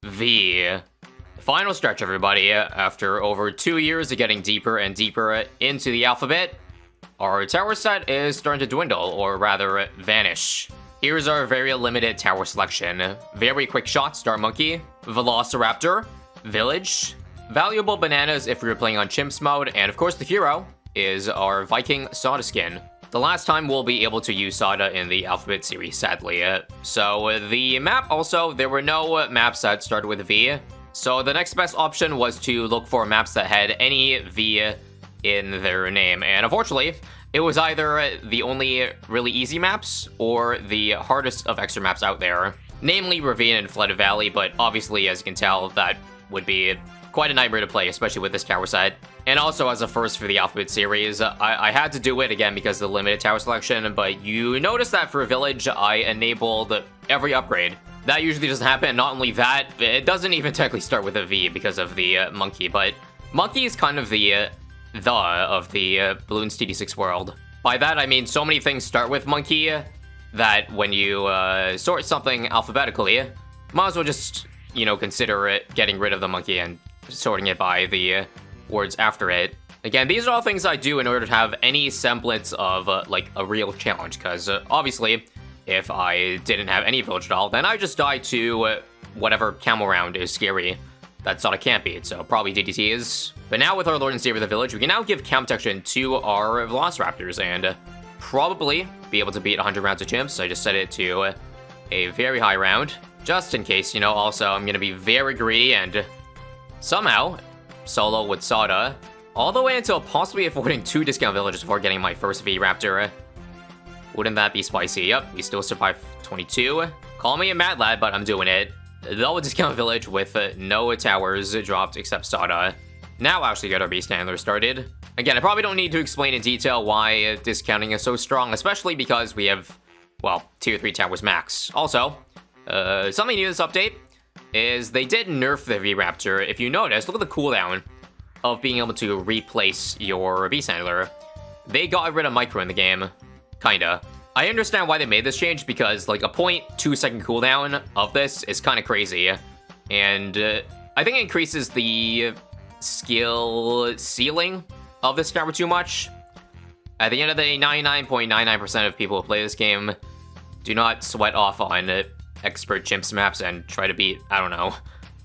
V. Final stretch, everybody. After over 2 years of getting deeper and deeper into the alphabet, our tower set is starting to dwindle, or rather, vanish. Here's our very limited tower selection. Very quick shot, Star Monkey, Velociraptor, Village, valuable bananas if we were playing on Chimps mode, and of course the hero is our Viking Sada skin. The last time we'll be able to use Sada in the Alphabet series, sadly. So the map also, there were no maps that started with V. So the next best option was to look for maps that had any V in their name. And unfortunately, it was either the only really easy maps or the hardest of extra maps out there. Namely Ravine and Flooded Valley, but obviously, as you can tell, that would be quite a nightmare to play, especially with this tower set. And also, as a first for the Alphabet series, I had to do it again because of the limited tower selection, but you notice that for Village, I enabled every upgrade. That usually doesn't happen. Not only that, it doesn't even technically start with a V because of the monkey, but monkey is kind of the of the Bloons TD6 world. By that, I mean so many things start with monkey that when you sort something alphabetically, might as well just, you know, consider it getting rid of the monkey and sorting it by the words after it. Again, these are all things I do in order to have any semblance of like a real challenge, because obviously, if I didn't have any village at all, then I just die to whatever camel round is scary. That's not a can't beat, so probably DDTs. But now with our Lord and Savior of the Village, we can now give camp protection to our Velociraptors and probably be able to beat 100 rounds of Chimps. I just set it to a very high round, just in case, you know. Also, I'm going to be very greedy and somehow solo with Sada all the way until possibly avoiding 2 discount villages before getting my first V-Raptor. Wouldn't that be spicy? Yep, we still survived 22. Call me a mad lad, but I'm doing it. Double discount village with no towers dropped except Sada. Now actually get our beast handler started. Again, I probably don't need to explain in detail why discounting is so strong, especially because we have, well, 2 or 3 towers max. Also, something new this update is they did nerf the V-Raptor. If you notice, look at the cooldown of being able to replace your beast handler. They got rid of micro in the game. Kinda. I understand why they made this change because, like, a 0.2 second cooldown of this is kind of crazy. And I think it increases the skill ceiling of this tower too much. At the end of the day, 99.99% of people who play this game do not sweat off on expert Chimps maps and try to beat, I don't know,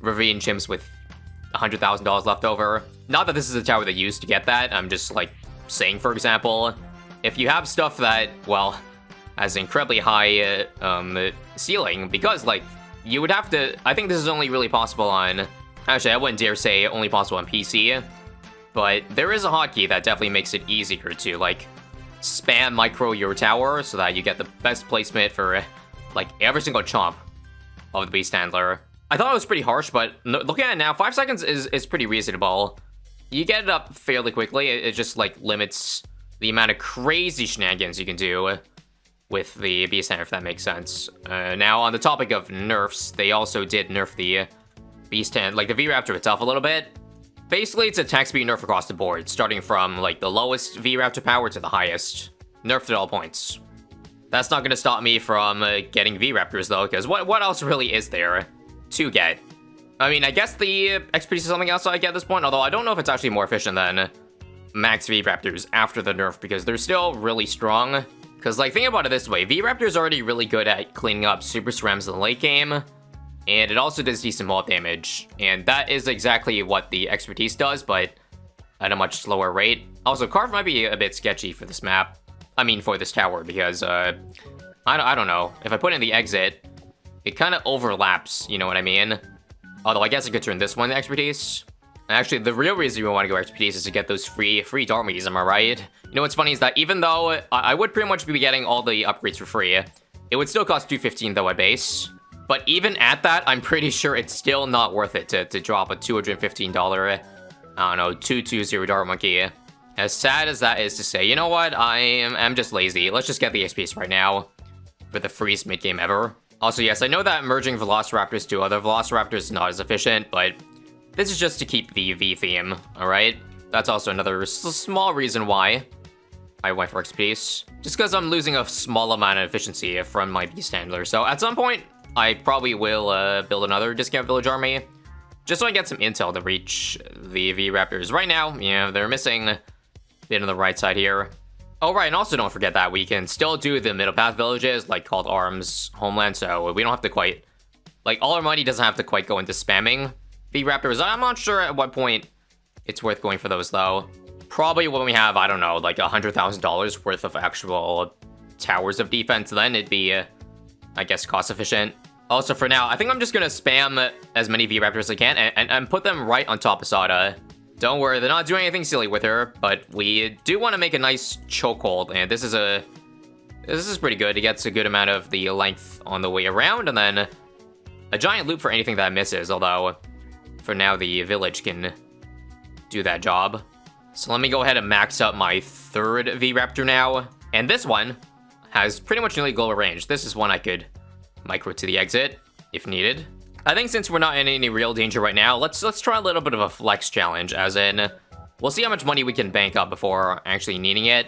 Ravine Chimps with $100,000 left over. Not that this is a tower that used to get that, I'm just, like, saying, for example, if you have stuff that, well, has incredibly high ceiling, because, like, you would have to, I think this is only really possible on, actually, I wouldn't dare say only possible on PC, but there is a hotkey that definitely makes it easier to, like, spam micro your tower so that you get the best placement for, like, every single chomp of the beast handler. I thought it was pretty harsh, but looking at it now, 5 seconds is pretty reasonable. You get it up fairly quickly. It just, like, limits the amount of crazy shenanigans you can do with the beast handler, if that makes sense. Now, on the topic of nerfs, they also did nerf the beast handler, like the V-Raptor itself, a little bit. Basically, it's attack speed nerf across the board, starting from, like, the lowest V-Raptor power to the highest. Nerfed at all points. That's not going to stop me from getting V-Raptors, though, because what else really is there to get? I mean, I guess the expertise is something else I get at this point, although I don't know if it's actually more efficient than max V-Raptors after the nerf, because they're still really strong. Because, like, think about it this way, V-Raptor's already really good at cleaning up super SRAMs in the late game, and it also does decent wall damage, and that is exactly what the expertise does, but at a much slower rate. Also, Carve might be a bit sketchy for this map, I mean for this tower, because, I don't know, if I put in the exit, it kind of overlaps, you know what I mean? Although I guess I could turn this one to expertise. Actually, the real reason we want to go expertise is to get those free dormies, am I right? You know what's funny is that even though I would pretty much be getting all the upgrades for free, it would still cost $215 though at base. But even at that, I'm pretty sure it's still not worth it to drop a $215, I don't know, 220 Dart Monkey. As sad as that is to say, you know what? I'm just lazy. Let's just get the XPs right now for the freest mid-game ever. Also, yes, I know that merging Velociraptors to other Velociraptors is not as efficient, but this is just to keep the V theme, alright? That's also another small reason why I went for XPs. Just because I'm losing a small amount of efficiency from my beast handler. So at some point, I probably will build another discount village army, just so I get some intel to reach the V-Raptors. Right now, yeah, they're missing a bit on the right side here. Oh, right, and also don't forget that we can still do the middle path villages, like Called Arms, Homeland, so we don't have to quite... Like, all our money doesn't have to quite go into spamming V-Raptors. I'm not sure at what point it's worth going for those, though. Probably when we have, I don't know, like $100,000 worth of actual towers of defense, then it'd be, I guess, cost-efficient. Also, for now, I think I'm just gonna spam as many V-Raptors as I can and put them right on top of Sada. Don't worry, they're not doing anything silly with her, but we do want to make a nice chokehold, and this is pretty good. It gets a good amount of the length on the way around, and then a giant loop for anything that misses, although for now the village can do that job. So let me go ahead and max up my third V-Raptor now, and this one has pretty much nearly global range. This is one I could micro to the exit if needed. I think since we're not in any real danger right now, let's try a little bit of a flex challenge, as in, we'll see how much money we can bank up before actually needing it.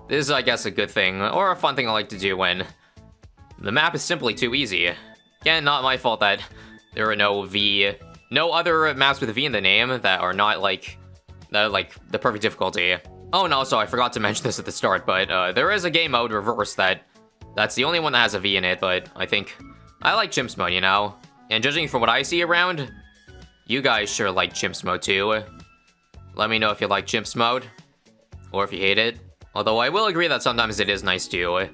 This is, I guess, a good thing, or a fun thing I like to do when the map is simply too easy. Again, not my fault that there are no other maps with a V in the name that are not like the perfect difficulty. Oh, and also, I forgot to mention this at the start, but there is a game mode reverse that's the only one that has a V in it, but I think I like Chimps mode, you know? And judging from what I see around, you guys sure like Chimps mode too. Let me know if you like Chimps mode, or if you hate it. Although I will agree that sometimes it is nice to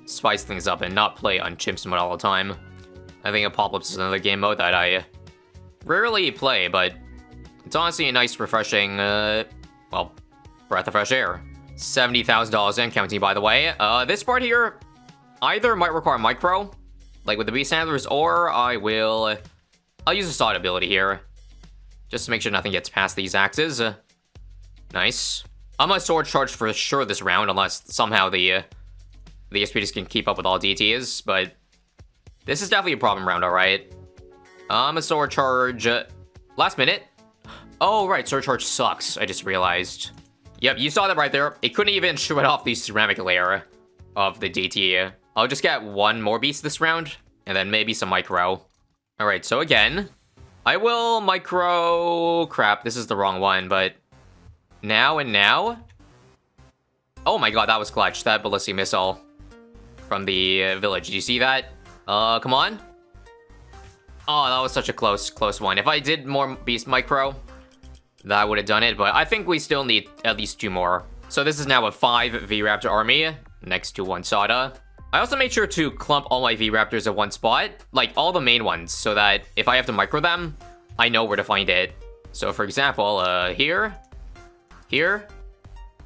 spice things up and not play on Chimps mode all the time. I think Apocalypse is another game mode that I rarely play, but it's honestly a nice, refreshing, well, breath of fresh air. $70,000 in counting, by the way. This part here either might require micro, like with the beast handlers, or I'll use a sod ability here, just to make sure nothing gets past these axes. Nice. I'm gonna sword charge for sure this round, unless somehow the SPDs can keep up with all DTs, but this is definitely a problem round, alright. I'm a sword charge last minute. Oh, right, sword charge sucks, I just realized. Yep, you saw that right there. It couldn't even shred off the ceramic layer of the DT. I'll just get one more beast this round, and then maybe some micro. Alright, so again, I will micro... Crap, this is the wrong one, but... Now and now? Oh my god, that was clutch. That ballistic missile from the village. Did you see that? Come on. Oh, that was such a close one. If I did more beast micro, that would have done it, but I think we still need at least 2 more. So this is now a 5 V-Raptor army, next to 1 Sada. I also made sure to clump all my V-Raptors at one spot, like all the main ones, so that if I have to micro them, I know where to find it. So for example, here,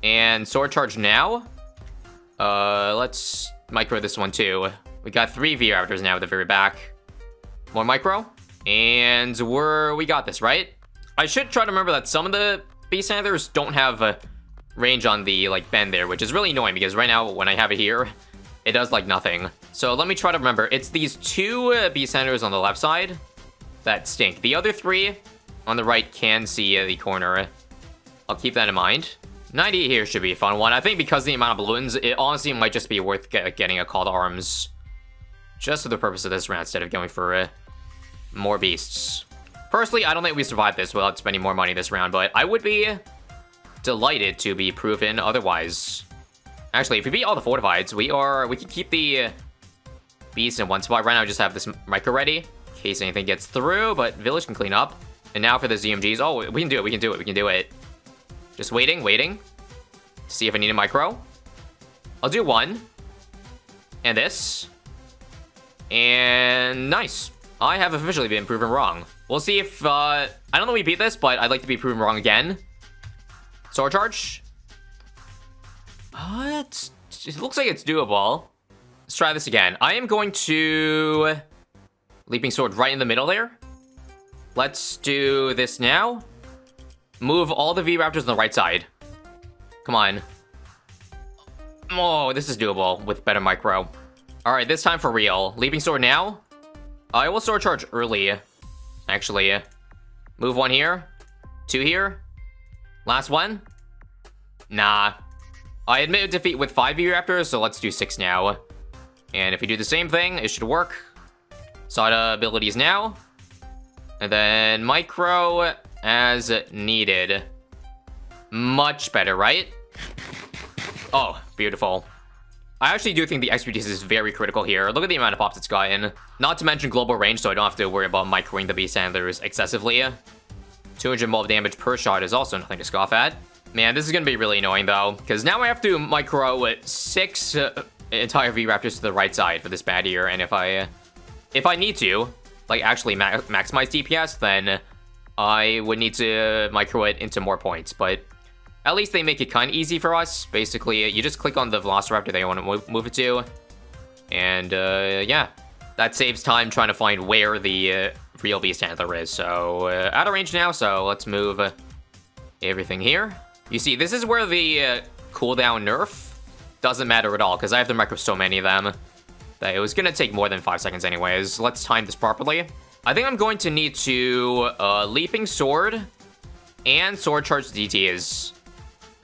and sword charge now. Let's micro this one too. We got 3 V-Raptors now at the very back. More micro, and we got this, right? I should try to remember that some of the beast handlers don't have a range on the bend there, which is really annoying because right now when I have it here, it does nothing. So let me try to remember. It's these 2 beast handlers on the left side that stink. The other 3 on the right can see the corner. I'll keep that in mind. 98 here should be a fun one. I think because of the amount of balloons, it honestly might just be worth getting a call to arms just for the purpose of this round instead of going for more beasts. Personally, I don't think we survived this without spending more money this round, but I would be delighted to be proven otherwise. Actually, if we beat all the fortifieds, we can keep the beast in one spot. Right now, I just have this micro ready in case anything gets through, but village can clean up. And now for the ZMGs, oh, we can do it. Just waiting to see if I need a micro. I'll do 1. And this. And nice. I have officially been proven wrong. We'll see if, I don't know if we beat this, but I'd like to be proven wrong again. Sword charge. It looks like it's doable. Let's try this again. I am going to... Leaping sword right in the middle there. Let's do this now. Move all the V-Raptors on the right side. Come on. Oh, this is doable with better micro. Alright, this time for real. Leaping sword now. I will sword charge early, actually. Move 1 here. 2 here. Last one. Nah. I admit defeat with 5 V-Raptors, so let's do 6 now. And if we do the same thing, it should work. Sada abilities now. And then micro as needed. Much better, right? Oh, beautiful. I actually do think the expertise is very critical here. Look at the amount of pops it's gotten. Not to mention global range, so I don't have to worry about microing the beast handlers excessively. 200 mob damage per shot is also nothing to scoff at. Man, this is gonna be really annoying though, because now I have to micro 6 entire V-Raptors to the right side for this bad here, and if I need to, like, actually maximize DPS, then I would need to micro it into more points, but at least they make it kind of easy for us. Basically, you just click on the Velociraptor that you want to move it to, and yeah, that saves time trying to find where the real beast handler is. So out of range now, so let's move everything here. You see, this is where the cooldown nerf doesn't matter at all, because I have to micro so many of them that it was going to take more than 5 seconds anyways. Let's time this properly. I think I'm going to need to Leaping Sword and Sword Charge DTs.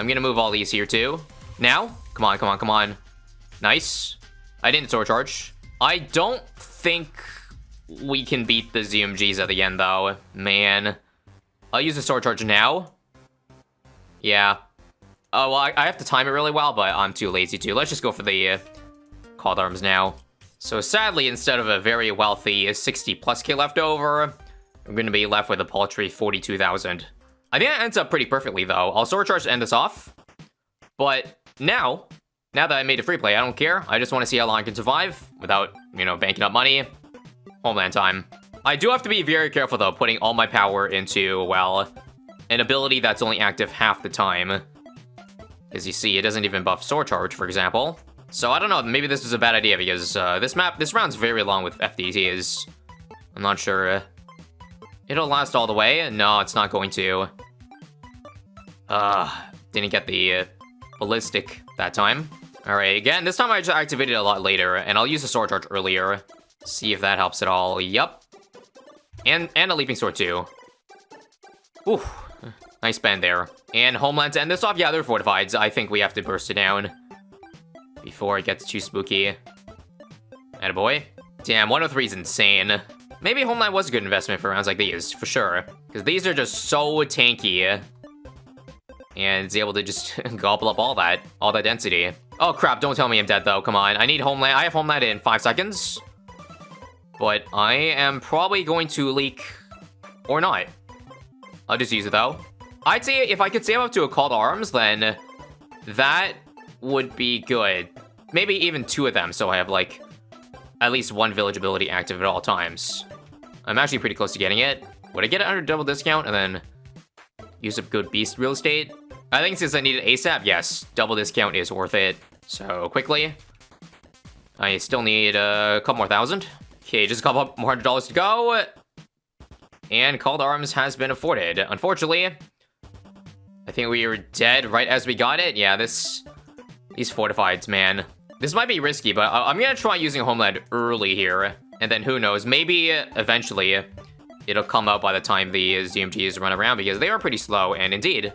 I'm going to move all these here too. Now, come on, come on, come on. Nice. I didn't Sword Charge. I don't think we can beat the ZMGs at the end though. Man. I'll use the Sword Charge now. Yeah. Oh, well, I have to time it really well, but I'm too lazy to. Let's just go for the Called Arms now. So sadly, instead of a very wealthy 60+ K left over, I'm going to be left with a paltry 42,000. I think that ends up pretty perfectly, though. I'll Sword Charge to end this off. But now that I made a free play, I don't care. I just want to see how long I can survive without, you know, banking up money. Homeland time. I do have to be very careful, though, putting all my power into, well, an ability that's only active half the time. As you see, it doesn't even buff Sword Charge, for example. So I don't know, maybe this is a bad idea, because this round's very long with FDTs. I'm not sure. It'll last all the way. No, it's not going to. Didn't get the ballistic that time. Alright, again, this time I just activated it a lot later, and I'll use the Sword Charge earlier. See if that helps at all. Yup. And a Leaping Sword too. Ooh, nice bend there. And Homeland to end this off. Yeah, they're fortified. I think we have to burst it down before it gets too spooky. Attaboy. Damn, 103 is insane. Maybe Homeland was a good investment for rounds like these, for sure. Because these are just so tanky. And it's able to just gobble up all that density. Oh crap, don't tell me I'm dead though, come on. I need Homeland, I have Homeland in 5 seconds. But I am probably going to leak, or not. I'll just use it though. I'd say if I could save up to a Called Arms, then that would be good. Maybe even 2 of them, so I have like at least 1 village ability active at all times. I'm actually pretty close to getting it. Would I get it under double discount and then use up good beast real estate? I think since I need it ASAP, yes, double discount is worth it. So quickly, I still need a couple more thousand. Okay, just a couple more $100 to go. And Called Arms has been afforded. Unfortunately, I think we were dead right as we got it. Yeah, these fortifieds, man. This might be risky, but I'm gonna try using Homeland early here. And then who knows, maybe eventually it'll come out by the time the ZMGs run around, because they are pretty slow, and indeed,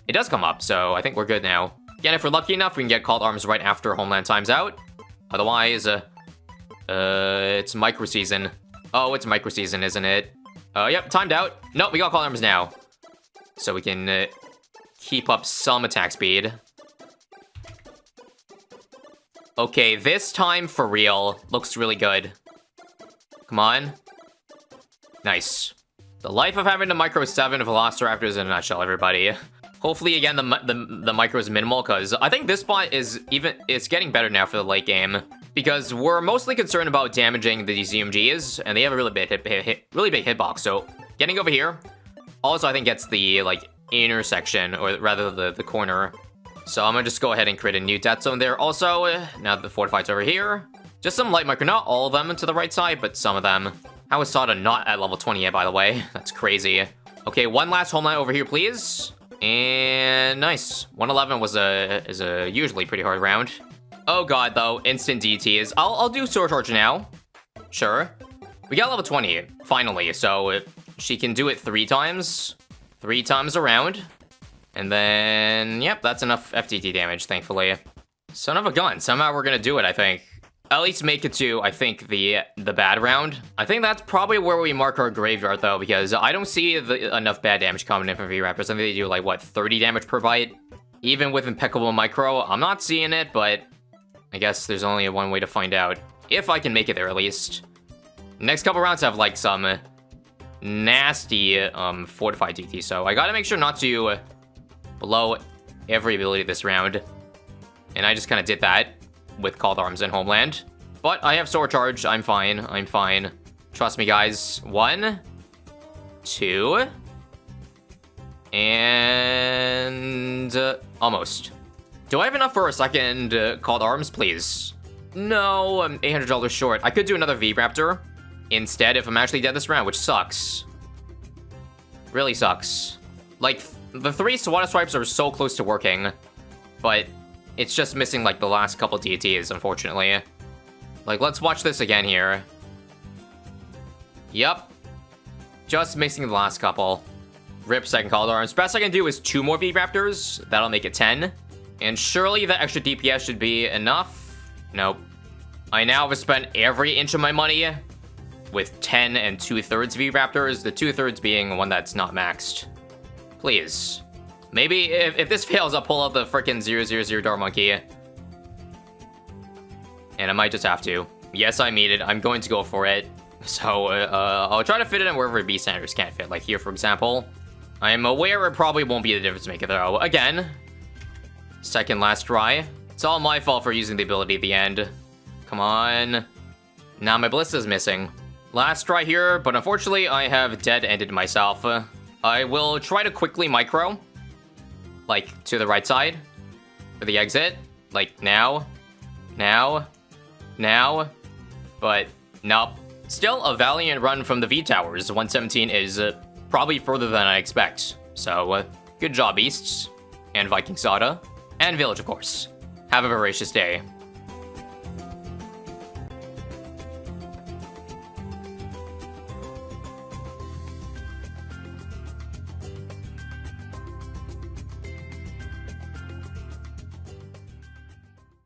it does come up, so I think we're good now. Again, if we're lucky enough, we can get Called Arms right after Homeland times out. Otherwise, it's micro season. Oh, it's micro season, isn't it? Yep, timed out. Nope, we got Called Arms now. So we can keep up some attack speed. Okay, this time for real looks really good. Come on. Nice. The life of having to micro 7 Velociraptors in a nutshell, everybody. Hopefully, again, the micro is minimal, because I think this spot it's getting better now for the late game. Because we're mostly concerned about damaging the ZMGs, and they have a really big hitbox, so getting over here also I think gets the, like, intersection, or rather the corner. So I'm gonna just go ahead and create a new death zone there also, now that the fortified's over here. Just some light micro, not all of them to the right side, but some of them. How is Sada not at level 20 yet, by the way? That's crazy. Okay, one last Homeland over here, please. And nice. 111 is a usually pretty hard round. Oh god, though, instant DTs. I'll do Sword Charge now. Sure. We got level 20, finally, so she can do it 3 times. 3 times around. And then, yep, that's enough FTT damage, thankfully. Son of a gun. Somehow we're gonna do it, I think. at least make it to, I think, the bad round. I think that's probably where we mark our graveyard, though, because I don't see enough bad damage coming in from V-Raptors. I think they do, like, what, 30 damage per bite? Even with impeccable micro, I'm not seeing it, but I guess there's only one way to find out. If I can make it there, at least. Next couple rounds have, like, some nasty fortified DT, so I gotta make sure not to blow every ability this round. And I just kind of did that with Called Arms and Homeland. But I have Sword Charge. I'm fine. I'm fine. Trust me, guys. 1, 2, and almost. Do I have enough for a second Called Arms, please? No, I'm $800 short. I could do another V-Raptor instead if I'm actually dead this round, which sucks. Really sucks. Like, the 3 Swada Swipes are so close to working, but it's just missing, like, the last couple DTs, unfortunately. Like, let's watch this again here. Yep. Just missing the last couple. Rip second Called Arms. Best I can do is 2 more V-Raptors. That'll make it 10. And surely the extra DPS should be enough. Nope. I now have spent every inch of my money with 10 and 2/3 V-Raptors. The 2/3 being one that's not maxed. Please. Maybe if this fails, I'll pull out the frickin' 000 Dart Monkey. And I might just have to. Yes, I mean it. I'm going to go for it. So, I'll try to fit it in wherever Beast Sanders can't fit. Like here, for example. I'm aware it probably won't be the difference maker, though. Again. Second last try. It's all my fault for using the ability at the end. Come on. Now my Ballista's missing. Last try here, but unfortunately, I have dead-ended myself. I will try to quickly micro. Like, to the right side. For the exit. Like, now. Now. Now. But, nope. Still a valiant run from the V-Towers. 117 is probably further than I expect. So, good job, Beasts. And Viking Sada. And Village, of course. Have a voracious day.